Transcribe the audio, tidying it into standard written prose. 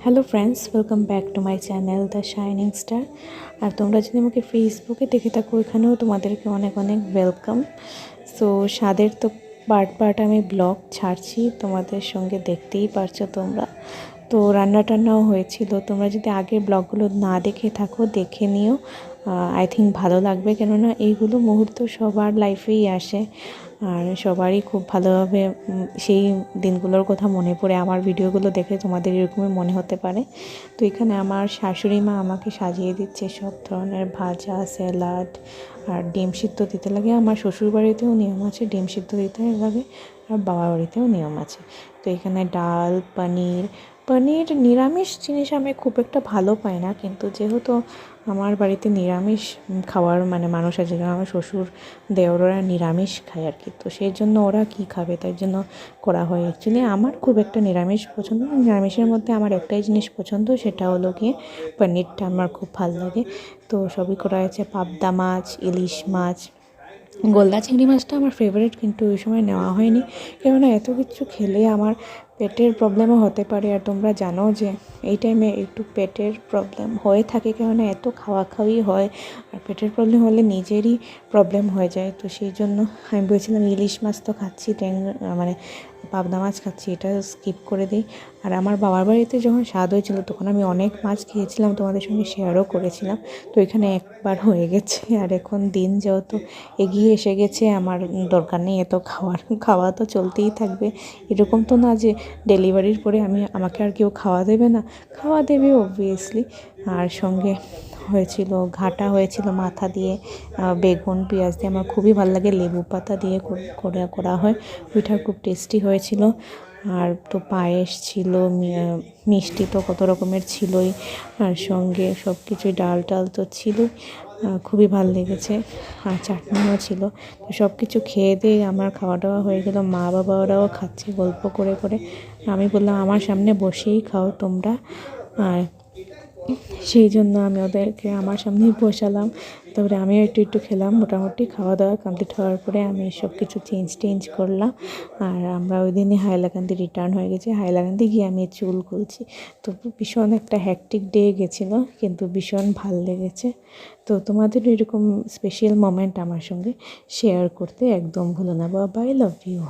Hello friends, welcome back to my channel the shining star. আর তোমরা যদি আমাকে ফেসবুকে দেখে থাকো, এখানেও তোমাদেরকে অনেক অনেক ওয়েলকাম। সো স্বাদের তো পার্ট পার্ট আমি ব্লগ ছাড়ছি, তোমাদের সঙ্গে দেখতেই পারছো তোমরা। তো রান্না টান্নাও হয়েছিল, তোমরা যদি আগের ব্লগগুলো না দেখে থাকো দেখে নিও। আই থিঙ্ক ভালো লাগবে, কেননা এইগুলো মুহূর্ত সবার লাইফেই আসে আর সবারই খুব ভালোভাবে সেই দিনগুলোর কথা মনে পড়ে। আমার ভিডিওগুলো দেখে তোমাদের এরকমই মনে হতে পারে। তো এখানে আমার শাশুড়ি মা আমাকে সাজিয়ে দিচ্ছে সব ধরনের ভাজা, স্যালাড আর ডিম সিদ্ধ দিতে লাগে। আমার শ্বশুর বাড়িতেও নিয়ম আছে ডিম সিদ্ধ দিতে লাগে, আর বাবার বাড়িতেও নিয়ম আছে। তো এখানে ডাল, পনির নিরামিষ জিনিস আমি খুব একটা ভালো পাই না, কিন্তু যেহেতু আমার বাড়িতে নিরামিষ খাওয়ার মানুষ আছে, যেমন আমার শ্বশুর দেওররা নিরামিষ খায় আর কি, তো সেই জন্য ওরা কি খাবে তাই জন্য করা হয়। অ্যাকচুয়ালি আমার খুব একটা নিরামিষ পছন্দ না, নিরামিষের মধ্যে আমার একটাই জিনিস পছন্দ, সেটা হলো গিয়ে পনিরটা আমার খুব ভালো লাগে। তো সবই করা হয়েছে, পাবদা মাছ, ইলিশ মাছ, গলদা চিংড়ি মাছটা আমার ফেভারিট, কিন্তু ওই সময় নেওয়া হয়নি, কেননা এত কিছু খেলে আমার পেটের প্রবলেমও হতে পারে। আর তোমরা জানো যে এই টাইমে একটু পেটের প্রবলেম হয়ে থাকে, কেননা এত খাওয়াখাওয়ি হয়, আর পেটের প্রবলেম হলে নিজেরই প্রবলেম হয়ে যায়। তো সেই জন্য আমি বলছিলাম ইলিশ মাছ তো খাচ্ছি, পাবদা মাছ খাচ্ছি, এটা স্কিপ করে দিই। আর আমার বাবার বাড়িতে যখন স্বাদ হয়েছিল তখন আমি অনেক মাছ খেয়েছিলাম, তোমাদের সঙ্গে শেয়ারও করেছিলাম। তো এখানে একবার হয়ে গেছে, আর এখন দিন যেহেতু এগিয়ে এসে গেছে, আমার দরকার নেই এত খাওয়া তো চলতেই থাকবে। এরকম তো না যে ডেলিভারির পরে আমাকে আর কেউ খাওয়া দেবে না, খাওয়া দেবে অবভিয়াসলি। আর সঙ্গে হয়েছিল ঘাটা হয়েছিল মাথা দিয়ে, বেগুন পেঁয়াজ দিয়ে, আমার খুবই ভালো লাগে, লেবু পাতা দিয়ে করা হয়, ওইটা খুব টেস্টি হয়েছিল। আর তো পায়েস ছিল, মিষ্টি তো কত রকমের ছিলই, আর সঙ্গে সব কিছুই ডাল তো ছিলই, খুবই ভালো লেগেছে। আর চাটনিও ছিল। তো সব কিছু খেয়ে দিয়ে আমার খাওয়া দাওয়া হয়ে গেল, মা বাবা ওরাও খাচ্ছে গল্প করে করে। আমি বললাম আমার সামনে বসেই খাও তোমরা, আর সেই জন্য আমি ওদেরকে আমার সামনেই বসালাম। তারপরে আমিও একটু খেলাম। মোটামুটি খাওয়া দাওয়া কমপ্লিট হওয়ার পরে আমি সব কিছু চেঞ্জ করলাম, আর আমরা ওই দিনই হাইলাকান্দি রিটার্ন হয়ে গেছি। হাইলাকান্দি গিয়ে আমি চুল খুলছি। তো ভীষণ একটা হ্যাকটিক ডে গেছিলো, কিন্তু ভীষণ ভাল লেগেছে। তো তোমাদের এরকম স্পেশাল মোমেন্ট আমার সঙ্গে শেয়ার করতে একদম ভুলো না। Bye, love you.